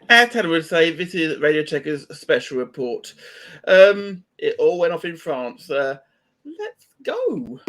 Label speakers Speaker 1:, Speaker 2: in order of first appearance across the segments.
Speaker 1: As Tanner would say, this is Radio Tekkers' special report. It all went off in France. Let's go.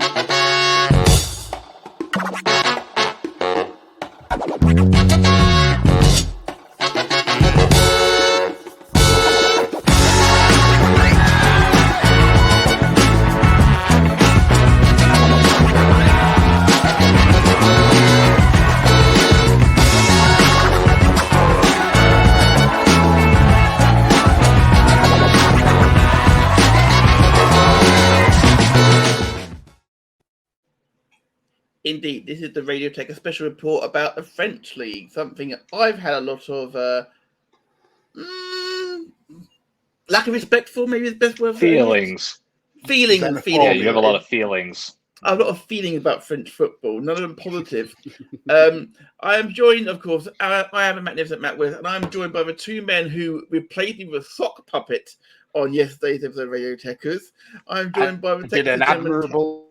Speaker 1: Indeed, this is the Radio Tech, a special report about the French League, something I've had a lot of mm, lack of respect for, maybe is the best word for it.
Speaker 2: Feelings.
Speaker 1: Feelings.
Speaker 2: Yeah, you have a lot of feelings.
Speaker 1: I have a lot of feelings about French football, none of them positive. I am joined, of course, I am a magnificent Matt West, and I'm joined by the two men who replaced me with a sock puppet on yesterday's episode of Radio Techers. I'm joined by the
Speaker 3: did an admirable.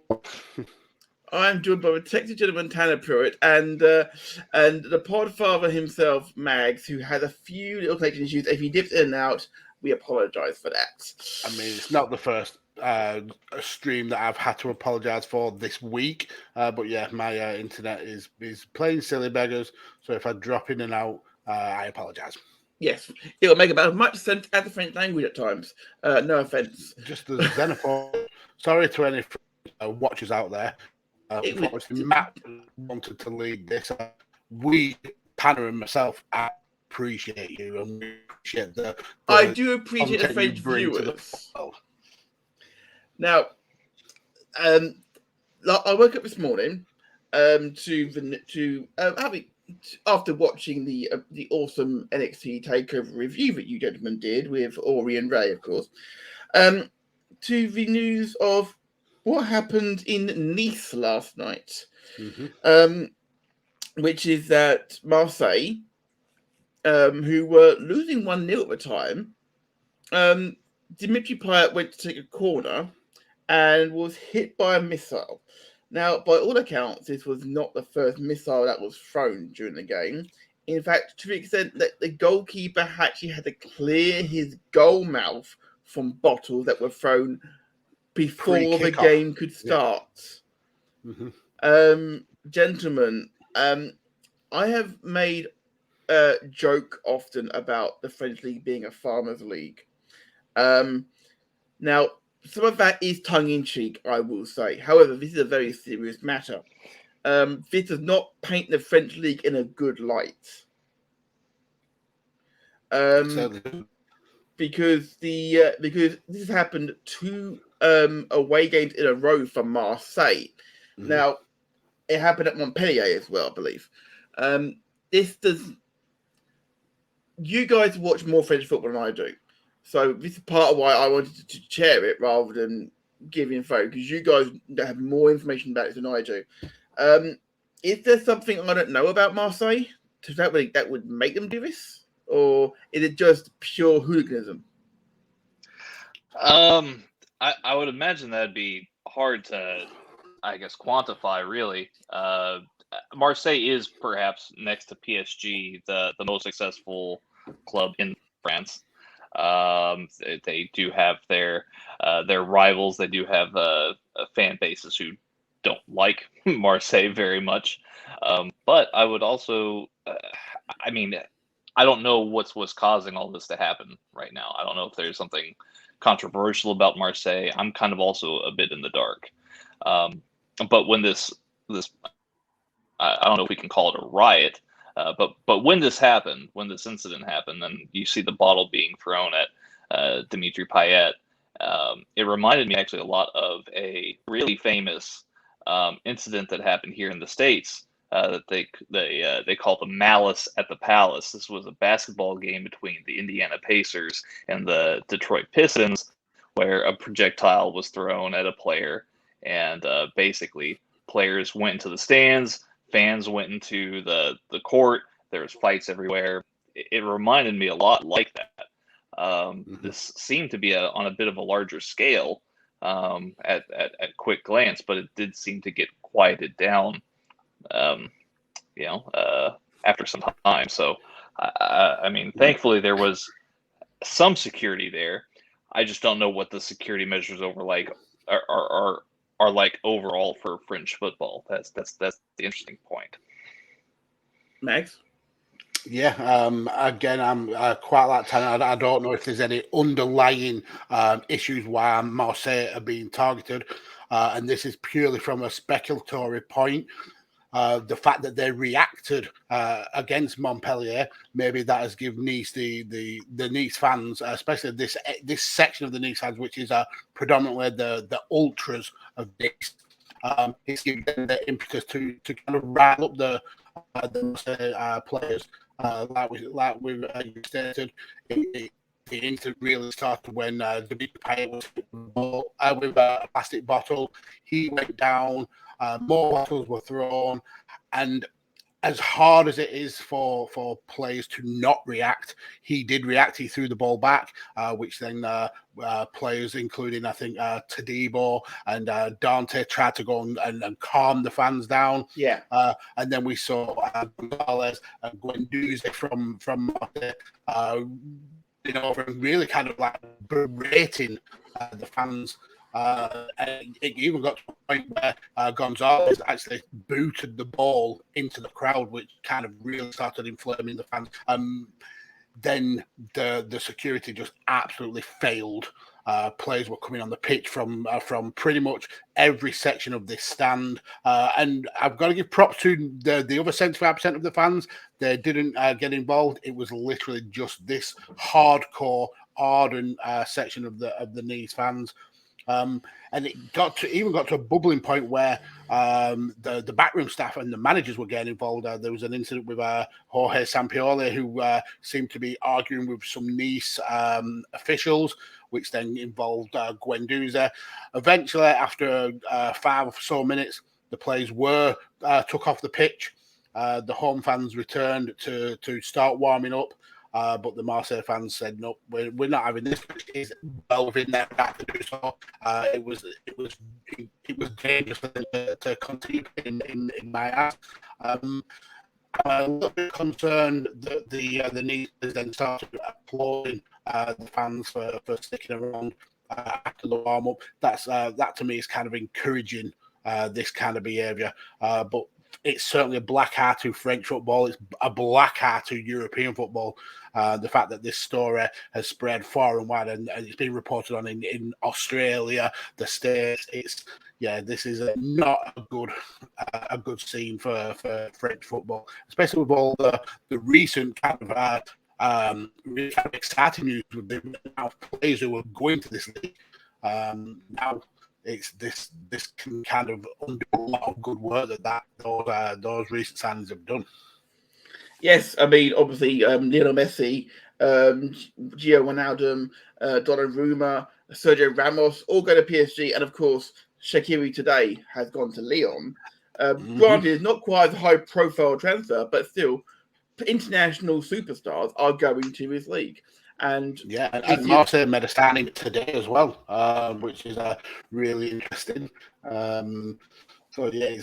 Speaker 1: I'm joined by the Texas gentleman Tanner Pruitt and the podfather himself, Mags, who had a few little connection issues. If he dips in and out, we apologise for that.
Speaker 3: I mean, it's not the first stream that I've had to apologise for this week, but yeah, my internet is playing silly beggars. So if I drop in and out, I apologise.
Speaker 1: Yes, it will make about as much sense as the French language at times. No offence.
Speaker 3: Just the xenophobe. Sorry to any watchers out there. Matt wanted to lead this. We, Tanner and myself, appreciate you, and we appreciate the
Speaker 1: I do appreciate the French viewers. Now, I woke up this morning after watching the awesome NXT Takeover review that you gentlemen did with Ori and Ray, of course, to the news of what happened in Nice last night, which is that Marseille, who were losing 1-0 at the time, Dimitri Payet went to take a corner and was hit by a missile. Now, by all accounts, this was not the first missile that was thrown during the game. In fact, to the extent that the goalkeeper actually had to clear his goal mouth from bottles that were thrown before the game could start. Yeah. Gentlemen, I have made a joke often about the French League being a farmers' league. Now, some of that is tongue-in-cheek, I will say. However, this is a very serious matter. This does not paint the French League in a good light. Because this has happened 2 away games in a row for Marseille. Now, it happened at Montpellier as well, I believe. You guys watch more French football than I do. So this is part of why I wanted to share it rather than give info, because you guys have more information about it than I do. Is there something I don't know about Marseille that would make them do this? Or is it just pure hooliganism?
Speaker 2: I would imagine that'd be hard to, I guess, quantify, really. Marseille is perhaps, next to PSG, the most successful club in France. They do have their rivals. They do have fan bases who don't like Marseille very much. But I would also, I don't know what's causing all this to happen right now. I don't know if there's something controversial about Marseille. I'm kind of also a bit in the dark. But when this I don't know if we can call it a riot, but when this happened, when this incident happened, and you see the bottle being thrown at Dimitri Payet, it reminded me actually a lot of a really famous incident that happened here in the States that they call the Malice at the Palace. This was a basketball game between the Indiana Pacers and the Detroit Pistons, where a projectile was thrown at a player, and basically players went into the stands. Fans went into the court. There was fights everywhere. It reminded me a lot like that. This seemed to be on a bit of a larger scale at quick glance, but it did seem to get quieted down, after some time. So I mean, thankfully there was some security there. I just don't know what the security measures are like overall for French football. That's the interesting point.
Speaker 1: Max?
Speaker 3: Yeah, again, I'm quite like Tanner. I don't know if there's any underlying issues why Marseille are being targeted, and this is purely from a speculatory point. The fact that they reacted against Montpellier, maybe that has given Nice the Nice fans, especially this section of the Nice fans, which is predominantly the ultras of Nice. It's given them the impetus to kind of rile up the players. Like we've stated, the incident really started when the player was with a plastic bottle. He went down. More bottles were thrown, and as hard as it is for players to not react, he did react. He threw the ball back, which then players, including I think Tadibo and Dante, tried to go and calm the fans down.
Speaker 1: Yeah.
Speaker 3: And then we saw Gonzalez and Guendouzi from over and really kind of like berating the fans. And it even got to a point where Gonzalez actually booted the ball into the crowd, which kind of really started inflaming the fans. Then the security just absolutely failed. Players were coming on the pitch from pretty much every section of this stand, and I've got to give props to the other 75% of the fans. They didn't get involved. It was literally just this hardcore, ardent section of the Nice fans. And it got to a bubbling point where the backroom staff and the managers were getting involved. There was an incident with Jorge Sampaoli, who seemed to be arguing with some Nice officials, which then involved Guendouzi. Eventually, after 5 or so minutes, the players were took off the pitch. The home fans returned to start warming up. But the Marseille fans said, no, we're not having this. It's well within their right to do so. It was dangerous for them to continue in my eyes. I'm a little bit concerned that the Nice then started applauding the fans for sticking around after the warm up. That to me is kind of encouraging this kind of behaviour. But it's certainly a black eye to French football. It's a black eye to European football. The fact that this story has spread far and wide, and it's been reported on in Australia, the States. This is not a good scene for French football, especially with all the recent kind of really kind of exciting news with the amount of players who are going to this league. Now it's this can kind of undo a lot of good work that those recent signings have done.
Speaker 1: Yes, I mean, obviously, Lionel Messi, Gio Wijnaldum, Donnarumma, Sergio Ramos, all go to PSG, and of course, Shaqiri today has gone to Lyon. Granted, not quite a high-profile transfer, but still, international superstars are going to his league. And
Speaker 3: Marseille made a signing today as well, which is really interesting. So yeah,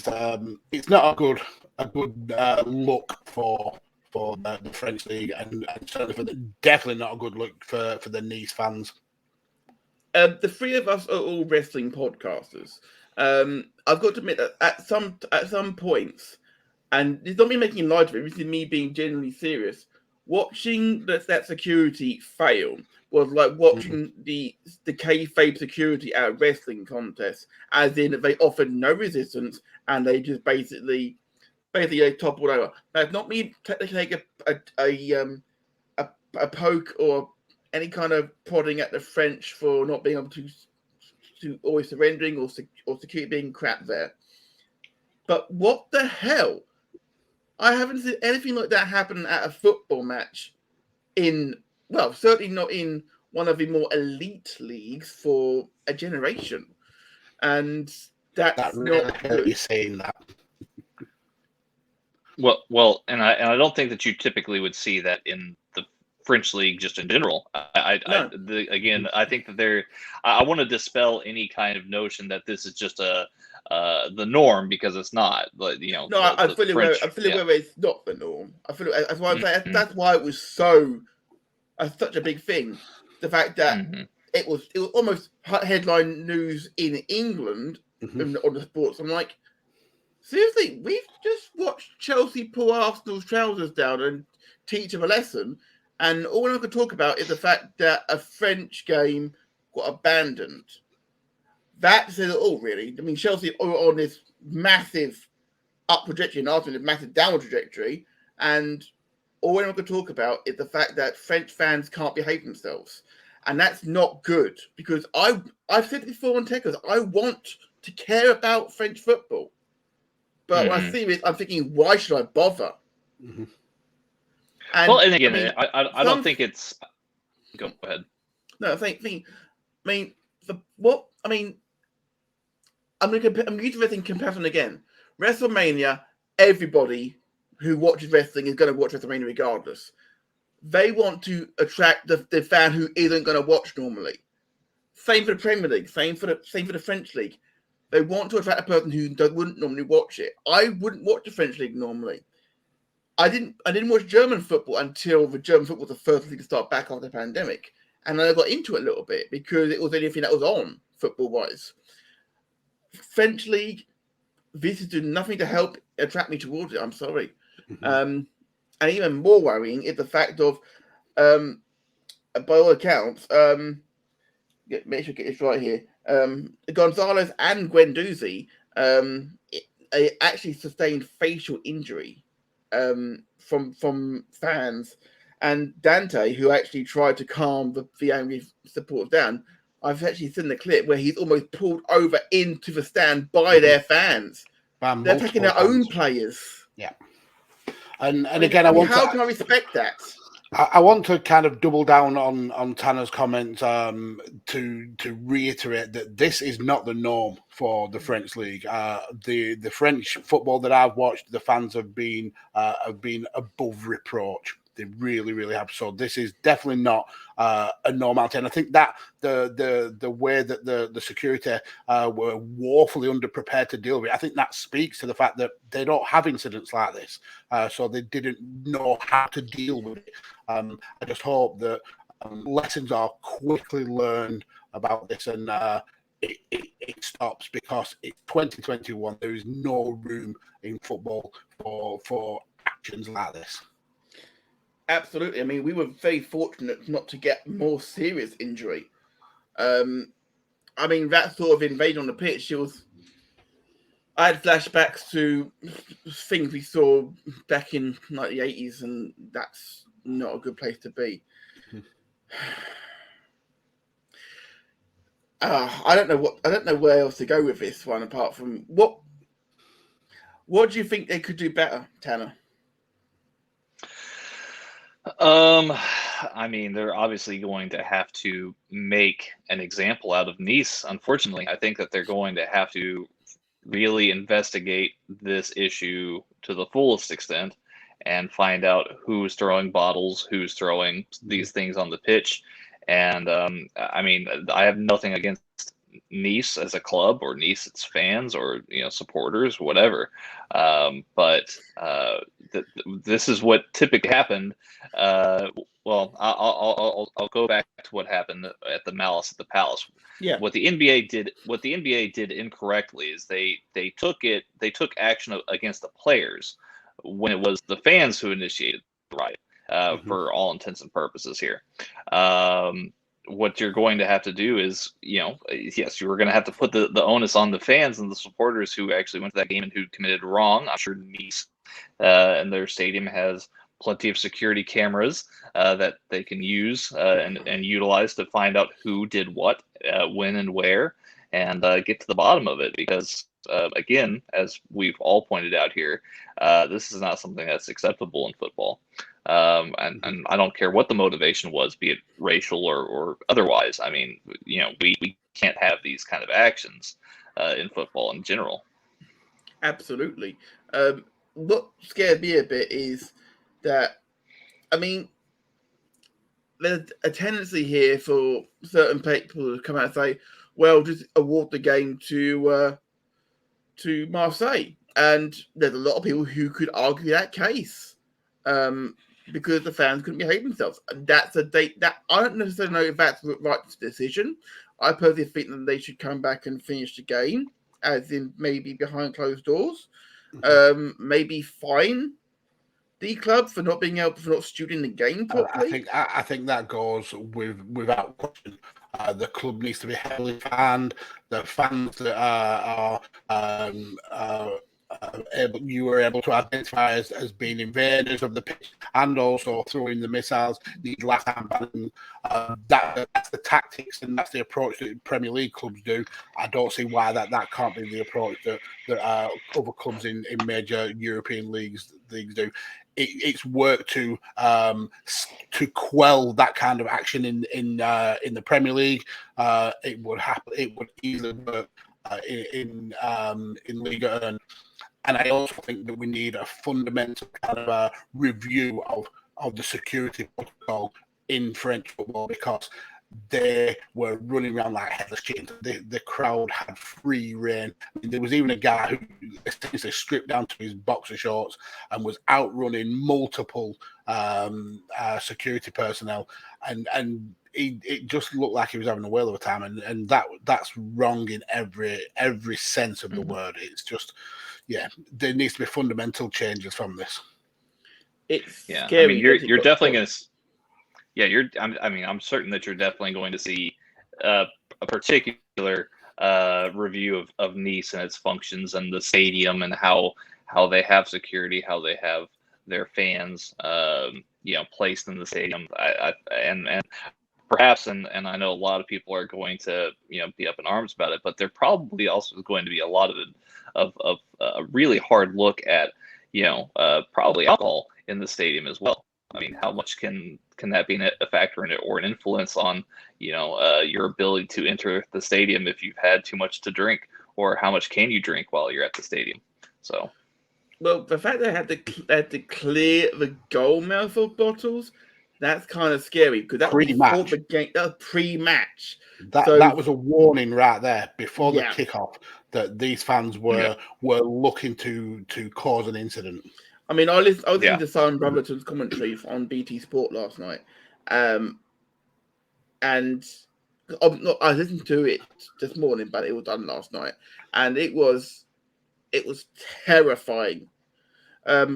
Speaker 3: it's not a good look for the French league, and certainly definitely not a good look for the Nice fans.
Speaker 1: The three of us are all wrestling podcasters. I've got to admit that at some points, and it's not me making light of it, it's me being genuinely serious. Watching that security fail was like watching the kayfabe security at a wrestling contest, as in they offered no resistance and they just basically they toppled over. That's not me taking a poke or any kind of prodding at the French for not being able to always surrendering or security being crap there. But what the hell? I haven't seen anything like that happen at a football match certainly not in one of the more elite leagues for a generation. And that's
Speaker 3: really
Speaker 1: not good.
Speaker 3: You're saying that.
Speaker 2: Well, and I don't think that you typically would see that in the French league just in general. I think that I want to dispel any kind of notion that this is just a the norm, because it's not. But
Speaker 1: No, I'm fully aware. I'm fully aware it's not the norm. I feel that's why I'm saying that's why it was such a big thing. The fact that it was almost headline news in England on the sports. I'm like, seriously, we've just watched Chelsea pull Arsenal's trousers down and teach them a lesson, and all I can talk about is the fact that a French game got abandoned. That says it all, really. I mean, Chelsea are on this massive up trajectory and Arsenal a massive downward trajectory, and all anyone can talk about is the fact that French fans can't behave themselves, and that's not good, because I've said it before on Tekkers, I want to care about French football, but when I see it, I'm thinking, why should I bother?
Speaker 2: And, well, and again, I don't think it's. Go ahead.
Speaker 1: No, I'm going to use wrestling comparison again. WrestleMania, everybody who watches wrestling is going to watch WrestleMania regardless. They want to attract the fan who isn't going to watch normally. Same for the Premier League. Same for the French League. They want to attract a person who wouldn't normally watch it. I wouldn't watch the French League normally. I didn't watch German football until the German football was the first league to start back after the pandemic, and then I got into it a little bit because it was the only thing that was on football-wise. French League, this is doing nothing to help attract me towards it. I'm sorry. And even more worrying is the fact of, by all accounts, make sure I get this right here. Gonzalez and Guendouzi actually sustained facial injury from fans, and Dante, who actually tried to calm the angry supporters down. I've actually seen the clip where he's almost pulled over into the stand by their fans. They're attacking their own players.
Speaker 3: Yeah. And again, how
Speaker 1: can I respect that?
Speaker 3: I want to kind of double down on Tanner's comment to reiterate that this is not the norm for the French league. The French football that I've watched, the fans have been above reproach. They really, really have. So this is definitely not a normality. And I think that the way that the security were woefully underprepared to deal with it, I think that speaks to the fact that they don't have incidents like this. So they didn't know how to deal with it. I just hope that lessons are quickly learned about this and it stops, because it's 2021. There is no room in football for actions like this.
Speaker 1: Absolutely. I mean, we were very fortunate not to get more serious injury. I mean, that sort of invasion on the pitch, I had flashbacks to things we saw back in like the 80s, and that's not a good place to be. I don't know where else to go with this one apart from what do you think they could do better, Tanner?
Speaker 2: I mean, they're obviously going to have to make an example out of Nice. Unfortunately, I think that they're going to have to really investigate this issue to the fullest extent and find out who's throwing bottles, who's throwing these things on the pitch. And I mean, I have nothing against Nice as a club or Nice its fans or supporters, whatever. But this is what typically happened. Well, I'll go back to what happened at the Malice at the Palace.
Speaker 1: Yeah.
Speaker 2: What the NBA did incorrectly is they took action against the players when it was the fans who initiated the riot. For all intents and purposes here. What you're going to have to do is, yes, you're going to have to put the onus on the fans and the supporters who actually went to that game and who committed wrong. I'm sure Nice and their stadium has plenty of security cameras that they can use and utilize to find out who did what, when and where, and get to the bottom of it. Because, again, as we've all pointed out here, this is not something that's acceptable in football. And I don't care what the motivation was, be it racial or otherwise. I mean, we can't have these kind of actions in football in general.
Speaker 1: Absolutely. What scared me a bit is that, I mean, there's a tendency here for certain people to come out and say, well, just award the game to to Marseille, and there's a lot of people who could argue that case, because the fans couldn't behave themselves. That's a date that I don't necessarily know if that's the right decision. I personally think that they should come back and finish the game, as in maybe behind closed doors. Maybe fine the club for not being able for not stewarding the game properly.
Speaker 3: I think that goes without question. The club needs to be heavily fanned. The fans that are you were able to identify as being invaders of the pitch and also throwing the missiles, need last hand banning. That's the tactics and that's the approach that Premier League clubs do. I don't see why that can't be the approach that other clubs in major European leagues do. It's worked to quell that kind of action in the Premier League. It would happen. It would easily work in Ligue 1. And I also think that we need a fundamental kind of a review of the security protocol in French football, because they were running around like headless chickens. The crowd had free reign. I mean, there was even a guy who essentially stripped down to his boxer shorts and was outrunning multiple security personnel, and it just looked like he was having a whale of a time, and that's wrong in every sense of the word. It's just, there needs to be fundamental changes from this.
Speaker 1: It's
Speaker 2: scary. I mean, you're definitely going to. I'm certain that you're definitely going to see a particular review of Nice and its functions and the stadium and how they have security, how they have their fans, placed in the stadium. And perhaps, and I know a lot of people are going to be up in arms about it, but there probably also is going to be a lot of a really hard look at probably alcohol in the stadium as well. I mean, how much can that be a factor in it, or an influence on your ability to enter the stadium if you've had too much to drink, or how much can you drink while you're at the stadium? So,
Speaker 1: well, the fact they had to clear the goal mouth of bottles, that's kind of scary, because that was before the game. That was pre-match.
Speaker 3: That was a warning right there before the kickoff that these fans were looking to cause an incident.
Speaker 1: I mean, I was listening to Simon Brotherton's commentary on BT Sport last night, and I listened to it this morning, but it was done last night, and it was terrifying.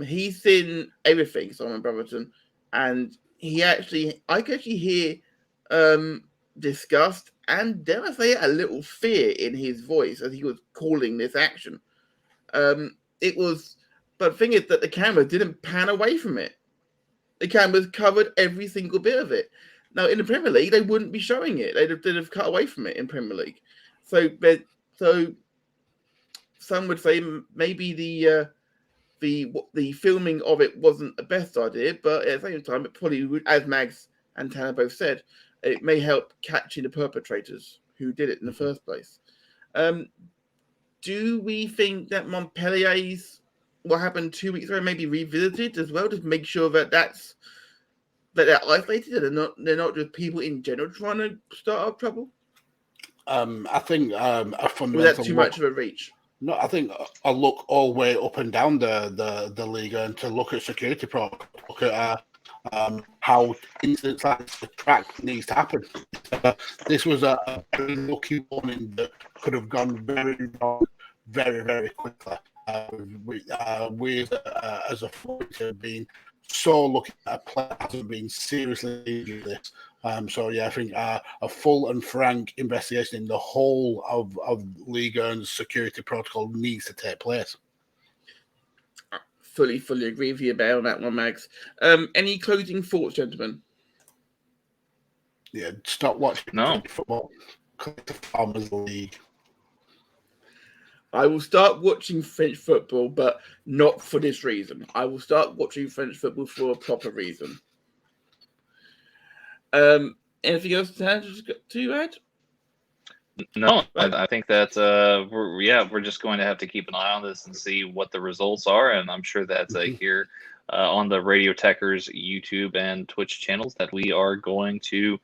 Speaker 1: He's seen everything, Simon Brotherton, and I could actually hear disgust and, dare I say it, a little fear in his voice as he was calling this action. But the thing is that the camera didn't pan away from it. The cameras covered every single bit of it. Now, in the Premier League, they wouldn't be showing it. They'd have cut away from it in Premier League. So some would say maybe the filming of it wasn't the best idea, but at the same time, it probably would, as Mags and Tanner both said, it may help catching the perpetrators who did it in the first place. Do we think that Montpellier's what happened 2 weeks ago maybe revisited as well, to make sure that they're isolated and they're not just people in general trying to start up trouble?
Speaker 3: I think a fundamental.
Speaker 1: Was that too much of a reach?
Speaker 3: No, I think a look all the way up and down the league, and to look at security protocol, look at how incidents like the track needs to happen. This was a very lucky warning that could have gone very wrong very, very quickly. We as a forward have been so lucky that a player hasn't been seriously injured this. I think a full and frank investigation in the whole of Ligue 1's security protocol needs to take place.
Speaker 1: Fully agree with you about that one, Mags. Any closing thoughts, gentlemen?
Speaker 3: Yeah, stop watching football. Click the Farmers League.
Speaker 1: I will start watching French football, but not for this reason. I will start watching French football for a proper reason. Anything else to add?
Speaker 2: No, I think that we're just going to have to keep an eye on this and see what the results are, and I'm sure that here on the Radio Tekkers YouTube and Twitch channels that we are going to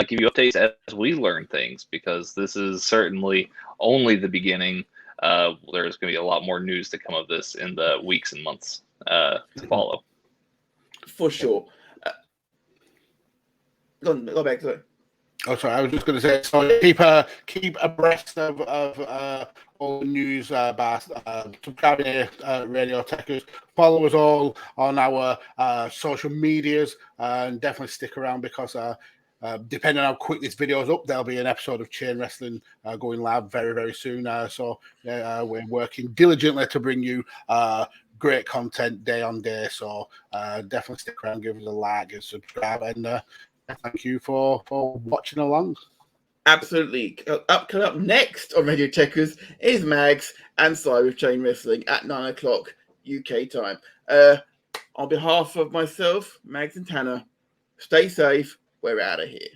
Speaker 2: give you updates as we learn things, because this is certainly only the beginning there's going to be a lot more news to come of this in the weeks and months to follow.
Speaker 1: For sure. Go back to it.
Speaker 3: Oh, sorry. I was just going to say, so keep abreast of all the news by subscribing to Radio Tekkers. Follow us all on our social medias, and definitely stick around because depending on how quick this video is up, there'll be an episode of Chain Wrestling going live very, very soon. So we're working diligently to bring you great content day on day. So definitely stick around, give us a like and subscribe, and thank you for watching along.
Speaker 1: Absolutely. Coming up next on Radio Tekkers is Mags and Si with Chain Wrestling at 9 o'clock UK time. On behalf of myself, Mags and Tanner, stay safe. We're out of here.